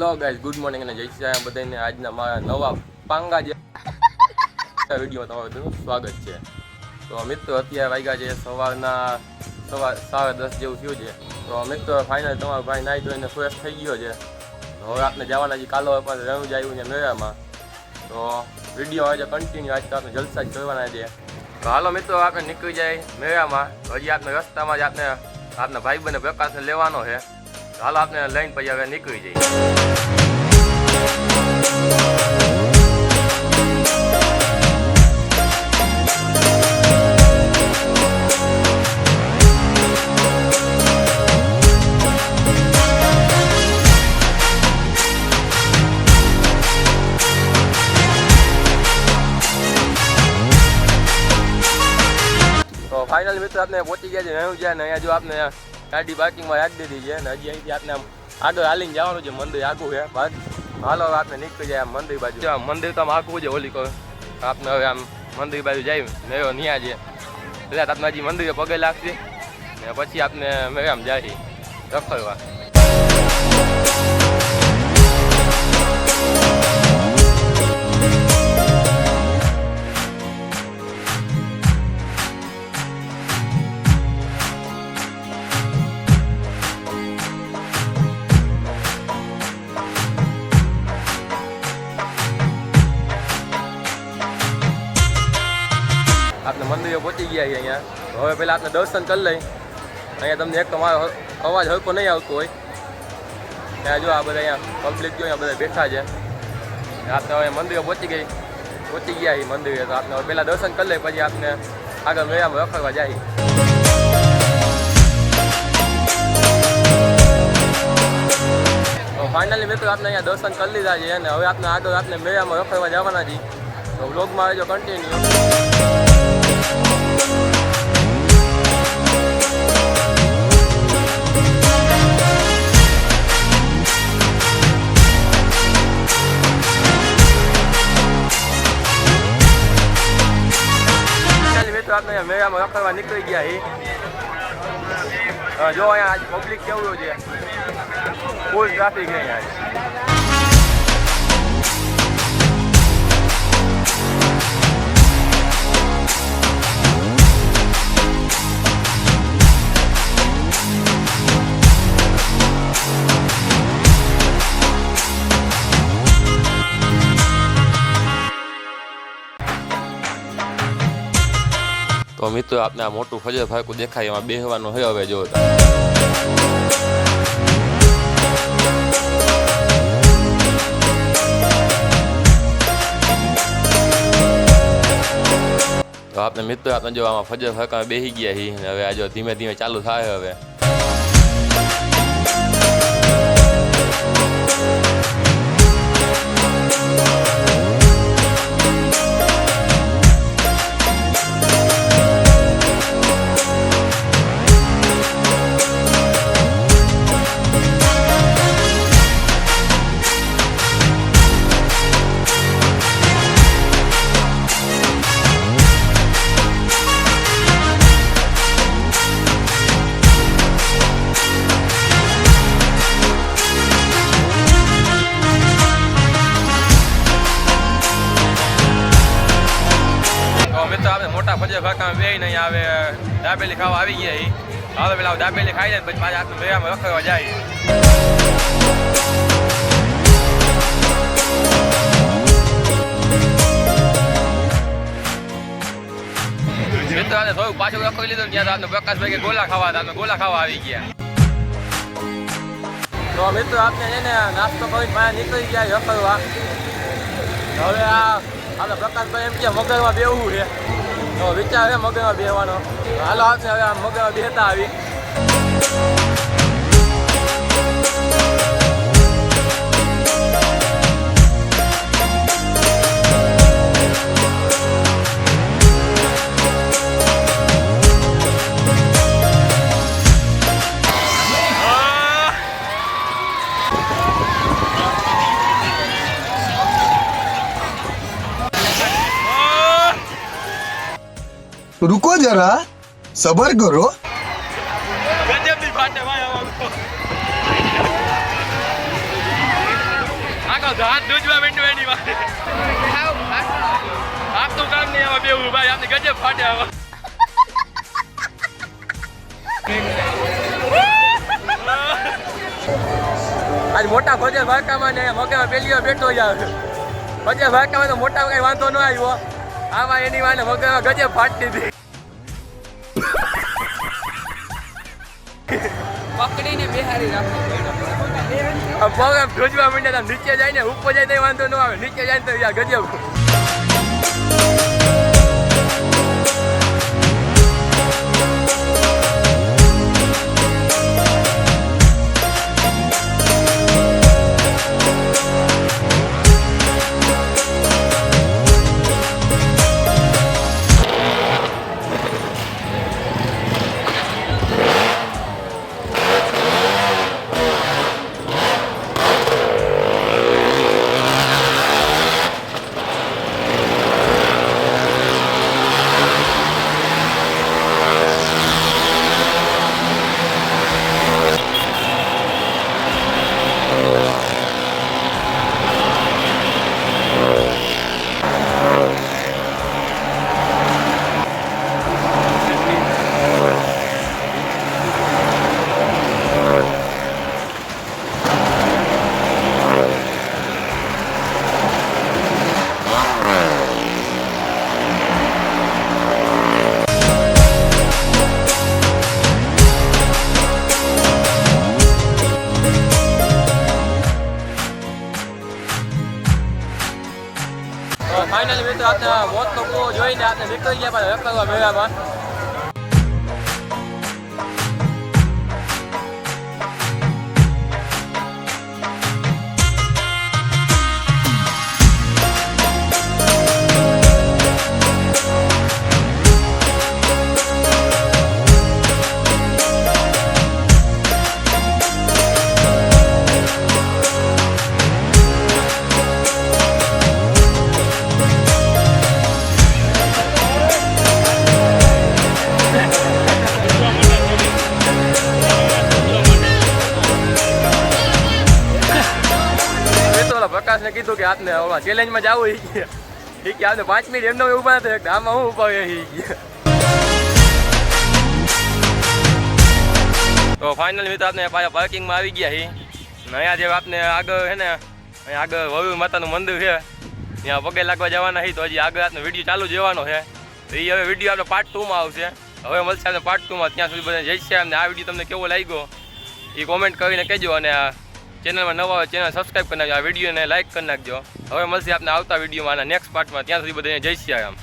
Hello guys, good morning અને જય શ્રી રામ બધાને. આજના મારા નવા પાંગા જે વિડીયોમાં તમારું બધાનું સ્વાગત છે. તો મિત્રો અત્યારે વાગ્યા છે સવારના 10:30 જેવું થયું છે. તો મિત્રો ફાઇનલ તમારો ભાઈ નાહી ધોઈને ફ્રેશ થઈ ગયો છે. હવે આપણે જવાના છે કાલો રણુજ આવ્યું છે મેળામાં. તો વિડીયો આજે કન્ટિન્યુ, આજ તો આપણે જલસા જ કરવાના છે. તો હાલો મિત્રો આપણે નીકળી જાય મેળામાં. હજી આપણે રસ્તામાં જ આપણા ભાઈબંધને પ્રકાશને લેવાનો છે. હાલો આપણે લઈને પછી હવે નીકળી જઈએ. તો ફાઇનલ મિત્રો આપણે પહોંચી ગયા છે રણુજ. ને અહીંયા જો આપણે ગાડી પાર્કિંગમાં રાખી દીધી છે. અને હજી અહીંથી આપણે આગળ હાલીને જવાનું છે. મંદિર આખું છે બસ. હાલો આપણે નીકળી જાય મંદિર બાજુ. મંદિર તો આમ આખું છે. ઓલી આપણે હવે આમ મંદિર બાજુ જાય. મેળો ન્યા છે એટલે આપણે હજી મંદિરે પગે લાગશે ને પછી આપણે મેળામાં જાય રખડવા. આપણે મંદિરે પહોંચી ગયા છીએ અહીંયા. હવે પહેલાં આપણે દર્શન કરી લઈ. અહીંયા તમને એક તો મારો અવાજ હલકો નહીં આવતો હોય. ત્યાં જો આ બધા અહીંયા પબ્લિક જો અહીંયા બધા બેઠા છે. આપણે હવે મંદિરે પહોંચી ગયા છીએ મંદિરે. તો આપણે હવે પહેલાં દર્શન કરી લઈએ પછી આપણે આગળ મેળામાં રખડવા જાય. તો ફાઇનલી મિત્રો આપણે અહીંયા દર્શન કરી લીધા છે અને હવે આપણે આગળ આપણે મેળામાં રખડવા જવાના છીએ. તો વ્લોગમાં રહેજો કન્ટિન્યુ. મિત્રો આપણે મેળામાં રખડવા નીકળી ગયા છીએ. જો અહીંયા આજ પબ્લિક કેવું છે, ફૂલ ટ્રાફિક છે અહીંયા. તો મિત્રો આપણે આ મોટું ફજર ફાકું દેખાય એમાં બેહવાનું હોય. હવે જો તો આપણે મિત્રો આપણે જો આમાં ફજર ફાકામાં બેસી ગયા છીએ. હવે આ જો ધીમે ધીમે ચાલુ થાય. હવે આપણે મોટા ફજર ફાકામાં બેહીને અહીંયા હવે દાબેલી ખાવા આવી ગયા. હવે પેલા દાબેલી ખાઈ જાય પછી પાછા આપણે મેળામાં રખડવા જાય. મિત્રો આપણે થોડુંક પાછું રખડી લીધું. ત્યાં આપણે પ્રકાશભાઈ ગોલા ખાવા હતા. આપણે ગોલા ખાવા આવી ગયા. તો મિત્રો આપણે છે ને નાસ્તો કરી પાછા નીકળી ગયા રખડવા. હવે આપણે પ્રકાશભાઈ એમ કે મગરમાં બેહવું છે. તો વિચાર છે મગરમાં બેહવાનો. હાલો આપણે હવે આ મગરમાં બેહતા આવી. रुको जरा, सबर करो. આપનું કામ નહીં આમાં બેવું ભાઈ આપની ગજબ ફાટે આવા આજ મોટા ભજે ભાકામાં ને મકામાં પેલીઓ બેઠો જ આવે ભજે ભાકામાં તો મોટા કઈ વાંધો ન આવ્યો આમાં એની વાને મકામાં ગજબ ફાટતી હતી પકડીને બેહારી રાખો પગ આમ ધ્રુજવા માંડ્યા નીચે જાય ને ઉપર જાય તો વાંધો ન આવે નીચે જાય તો યાર ગજબ ફાઇનલી મિત્રો આપણે મોતનો કૂવો જોઈને આપણે નીકળી ગયા પાછા રખડવા મેળામાં પ્રકાશને કીધું કે આપને ચેલેન્જમાં જવું એ કે આપને 5 મિનિટ એમને ઊભા નથી આમાં હું ઊભા તો ફાઇનલ મિત્રો આપણે પાછા પાર્કિંગમાં આવી ગયા છીએ અહીંયા જે આપને આગળ છે ને અહીંયા આગળ વરુ માતાનું મંદિર છે ત્યાં પગે લાગવા જવાના છે તો હજી આગળ આપનો વિડીયો ચાલુ જવાનો છે તો એ હવે વિડીયો આપણે પાર્ટ 2માં આવશે હવે મળશે આપણે પાર્ટ 2માં ત્યાં સુધી બધા જઈ છે અમને આ વિડીયો તમને કેવો લાગ્યો એ કોમેન્ટ કરીને કહેજો અને ચેનલમાં નવા હોય ચેનલ સબસ્ક્રાઈબ કરી નાખજો આ વિડીયોને લાઈક કરી નાખજો હવે મળશે આપણે આવતા વિડીયોમાં નેક્સ્ટ પાર્ટમાં ત્યાં સુધી બધાને જય શ્રી રામ